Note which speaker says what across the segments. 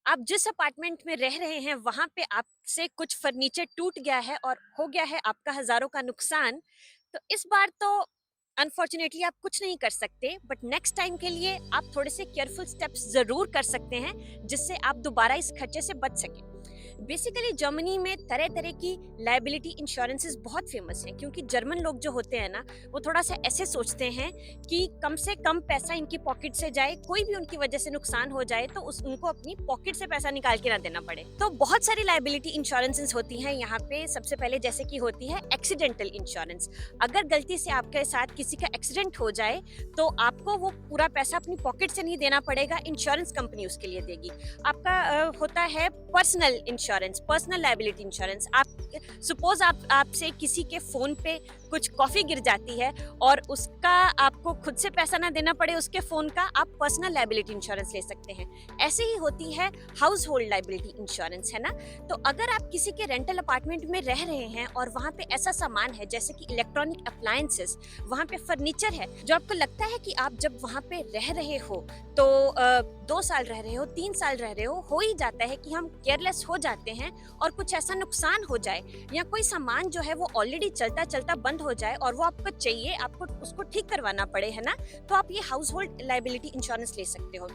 Speaker 1: आप जिस अपार्टमेंट में रह रहे हैं वहां पे आपसे कुछ फर्नीचर टूट गया है और हो गया है आपका हजारों का नुकसान। तो इस बार तो अनफॉर्चुनेटली आप कुछ नहीं कर सकते, बट नेक्स्ट टाइम के लिए आप थोड़े से केयरफुल स्टेप्स जरूर कर सकते हैं जिससे आप दोबारा इस खर्चे से बच सकें। बेसिकली जर्मनी में तरह तरह की लाइबिलिटी इंश्योरेंसेस बहुत फेमस हैं, क्योंकि जर्मन लोग जो होते हैं ना, वो थोड़ा सा ऐसे सोचते हैं कि कम से कम पैसा इनकी पॉकेट से जाए, कोई भी उनकी वजह से नुकसान हो जाए तो उस उनको अपनी पॉकेट से पैसा निकाल के ना देना पड़े। तो बहुत सारी लाइबिलिटी इंश्योरेंसेस होती हैं यहाँ पे। सबसे पहले जैसे कि होती है एक्सीडेंटल इंश्योरेंस। अगर गलती से आपके साथ किसी का एक्सीडेंट हो जाए तो आपको वो पूरा पैसा अपनी पॉकेट से नहीं देना पड़ेगा, इंश्योरेंस कंपनी उसके लिए देगी। आपका होता है personal insurance, personal liability insurance. आप सपोज आपसे किसी के फोन पे कुछ कॉफी गिर जाती है और उसका आपको खुद से पैसा ना देना पड़े उसके फोन का, आप पर्सनल लाइबिलिटी इंश्योरेंस ले सकते हैं। ऐसे ही होती है हाउस होल्ड लाइबिलिटी इंश्योरेंस, है ना। तो अगर आप किसी के रेंटल अपार्टमेंट में रह रहे हैं और वहां पे ऐसा सामान है जैसे कि इलेक्ट्रॉनिक अप्लायंसेस, वहां पे फर्नीचर है, जो आपको लगता है कि आप जब वहां पे रह रहे हो तो 2 साल रह रहे हो, 3 साल रह रहे हो ही जाता है कि हम केयरलेस हो जाते हैं और कुछ ऐसा नुकसान हो जाए या कोई सामान जो है वो ऑलरेडी चलता चलता बंद हो जाए और वो आपको चाहिए, आपको उसको ठीक करवाना पड़े, है ना। तो आप ये हाउस होल्ड लाइबिलिटी इंश्योरेंस ले सकते हो।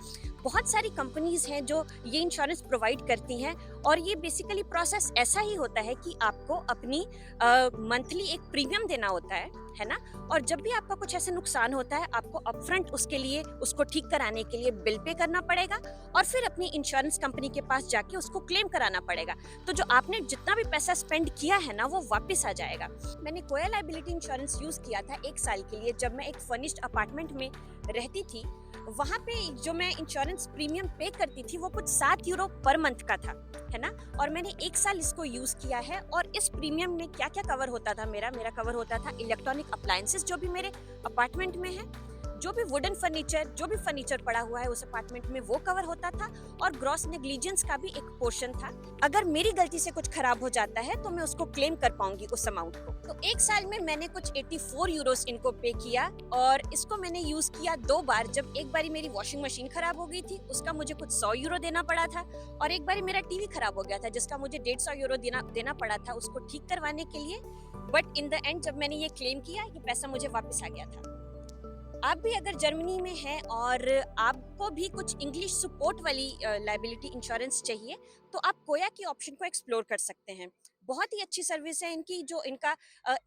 Speaker 1: बहुत सारी कंपनीज हैं जो ये इंश्योरेंस प्रोवाइड करती हैं और ये बेसिकली प्रोसेस ऐसा ही होता है कि आपको अपनी मंथली एक प्रीमियम देना होता है ना। और जब भी आपका कुछ ऐसा नुकसान होता है आपको अपफ्रंट उसके लिए, उसको ठीक कराने के लिए बिल पे करना पड़ेगा और फिर अपनी इंश्योरेंस कंपनी के पास जाके उसको क्लेम कराना पड़ेगा। तो जो आपने जितना भी पैसा स्पेंड किया है ना, वो वापस आ जाएगा। मैंने कोया लाइबिलिटी इंश्योरेंस यूज किया था 1 साल के लिए, जब मैं एक फर्निश्ड अपार्टमेंट में रहती थी। वहां पे जो मैं इंश्योरेंस प्रीमियम पे करती थी वो कुछ 7 यूरो पर मंथ का था, है ना। और मैंने 1 साल इसको यूज किया है। और इस प्रीमियम में क्या क्या कवर होता था, मेरा कवर होता था इलेक्ट्रॉनिक अप्लायंसेस जो भी मेरे अपार्टमेंट में है, जो भी वुडन फर्नीचर, जो भी फर्नीचर पड़ा हुआ है उस अपार्टमेंट में वो कवर होता था, और ग्रॉस नेग्लिजेंस का भी एक पोर्शन था। अगर मेरी गलती से कुछ खराब हो जाता है तो मैं उसको क्लेम कर पाऊंगी उस अमाउंट को। तो 1 साल में मैंने कुछ 84 यूरोस इनको पे किया और इसको मैंने यूज किया 2 बार। जब एक बारी मेरी वॉशिंग मशीन खराब हो गई थी, उसका मुझे कुछ 100 यूरो देना पड़ा था, और एक बारी मेरा टीवी खराब हो गया था जिसका मुझे 150 यूरो देना पड़ा था उसको ठीक करवाने के लिए। बट इन द एंड जब मैंने ये क्लेम किया, ये पैसा मुझे वापस आ गया था। आप भी अगर जर्मनी में हैं और आपको भी कुछ इंग्लिश सपोर्ट वाली लाइबिलिटी इंश्योरेंस चाहिए, तो आप कोया की ऑप्शन को एक्सप्लोर कर सकते हैं। बहुत ही अच्छी सर्विस है इनकी, जो इनका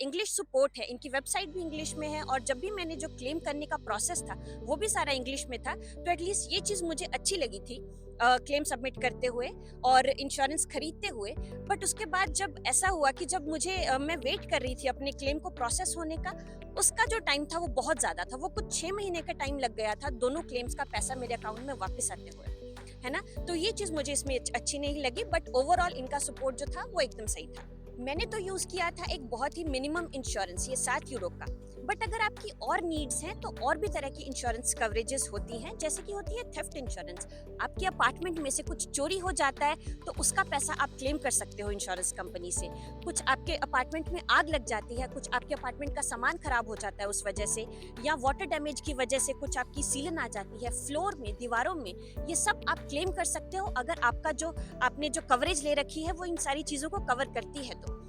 Speaker 1: इंग्लिश सपोर्ट है। इनकी वेबसाइट भी इंग्लिश में है और जब भी मैंने जो क्लेम करने का प्रोसेस था वो भी सारा इंग्लिश में था। तो एटलीस्ट ये चीज़ मुझे अच्छी लगी थी क्लेम सबमिट करते हुए और इंश्योरेंस खरीदते हुए। बट उसके बाद जब ऐसा हुआ कि जब मुझे मैं वेट कर रही थी अपने क्लेम को प्रोसेस होने का, उसका जो टाइम था वो बहुत ज़्यादा था। वो कुछ 6 महीने का टाइम लग गया था दोनों क्लेम्स का पैसा मेरे अकाउंट में वापस आते हुए, है ना। तो ये चीज़ मुझे इसमें अच्छी नहीं लगी, बट ओवरऑल इनका सपोर्ट जो था वो एकदम सही था। मैंने तो यूज़ किया था एक बहुत ही मिनिमम इंश्योरेंस, ये 7 यूरो का। बट अगर आपकी और नीड्स हैं तो और भी तरह की इंश्योरेंस कवरेजेस होती हैं, जैसे कि होती है थेफ्ट इंश्योरेंस। आपके अपार्टमेंट में से कुछ चोरी हो जाता है तो उसका पैसा आप क्लेम कर सकते हो इंश्योरेंस कंपनी से। कुछ आपके अपार्टमेंट में आग लग जाती है, कुछ आपके अपार्टमेंट का सामान खराब हो जाता है उस वजह से, या वाटर डैमेज की वजह से कुछ आपकी सीलन आ जाती है फ्लोर में, दीवारों में, ये सब आप क्लेम कर सकते हो अगर आपका जो आपने जो कवरेज ले रखी है वो इन सारी चीज़ों को कवर करती है। तो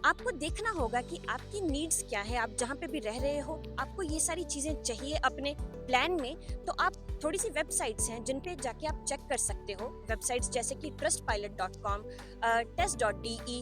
Speaker 1: आपको देखना होगा कि आपकी नीड्स क्या है। आप जहाँ पे भी रह रहे हो आपको ये सारी चीज़ें चाहिए अपने प्लान में, तो आप थोड़ी सी वेबसाइट्स हैं जिन पे जाके आप चेक कर सकते हो। वेबसाइट्स जैसे कि trustpilot.com, test.de,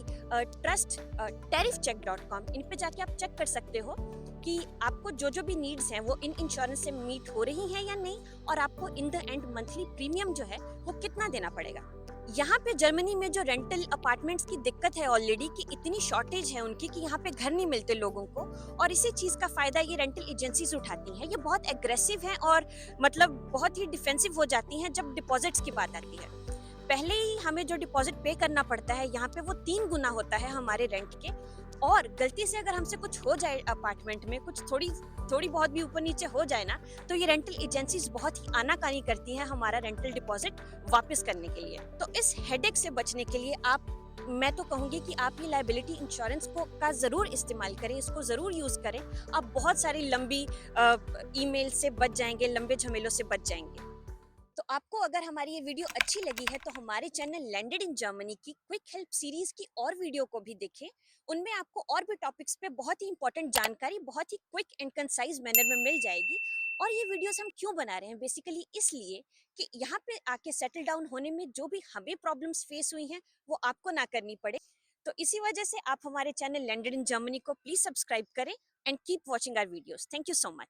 Speaker 1: ट्रस्ट tariffcheck.com, इन पे जाके आप चेक कर सकते हो कि आपको जो जो भी नीड्स हैं वो इन इंश्योरेंस से मीट हो रही हैं या नहीं, और आपको in the end monthly premium जो है वो कितना देना पड़ेगा। यहाँ पे जर्मनी में जो रेंटल अपार्टमेंट्स की दिक्कत है ऑलरेडी, कि इतनी शॉर्टेज है उनकी कि यहाँ पे घर नहीं मिलते लोगों को, और इसी चीज़ का फ़ायदा ये रेंटल एजेंसीज उठाती हैं। ये बहुत एग्रेसिव हैं और मतलब बहुत ही डिफेंसिव हो जाती हैं जब डिपॉजिट्स की बात आती है। पहले ही हमें जो डिपॉजिट पे करना पड़ता है यहाँ पे वो 3 गुना होता है हमारे रेंट के। और गलती से अगर हमसे कुछ हो जाए अपार्टमेंट में, कुछ थोड़ी थोड़ी बहुत भी ऊपर नीचे हो जाए ना, तो ये रेंटल एजेंसीज बहुत ही आनाकानी करती हैं हमारा रेंटल डिपॉजिट वापस करने के लिए। तो इस हेडेक से बचने के लिए मैं तो कहूंगी कि आप ये लाइबिलिटी इंश्योरेंस को का ज़रूर इस्तेमाल करें, इसको ज़रूर यूज़ करें। आप बहुत सारी लंबी ईमेल से बच जाएंगे, लंबे झमेलों से बच जाएंगे। तो आपको अगर हमारी ये वीडियो अच्छी लगी है तो हमारे चैनल लैंडेड इन जर्मनी की क्विक हेल्प सीरीज की और वीडियो को भी देखें। उनमें आपको और भी टॉपिक्स पे बहुत ही इंपॉर्टेंट जानकारी बहुत ही क्विक एंड कंसाइज मैनर में मिल जाएगी। और ये वीडियोस हम क्यों बना रहे हैं, बेसिकली इसलिए कि यहाँ पे आके सेटल डाउन होने में जो भी हमें प्रॉब्लम्स फेस हुई हैं वो आपको ना करनी पड़े। तो इसी वजह से आप हमारे चैनल लैंडेड इन जर्मनी को प्लीज सब्सक्राइब करें and keep watching our videos. Thank you so much.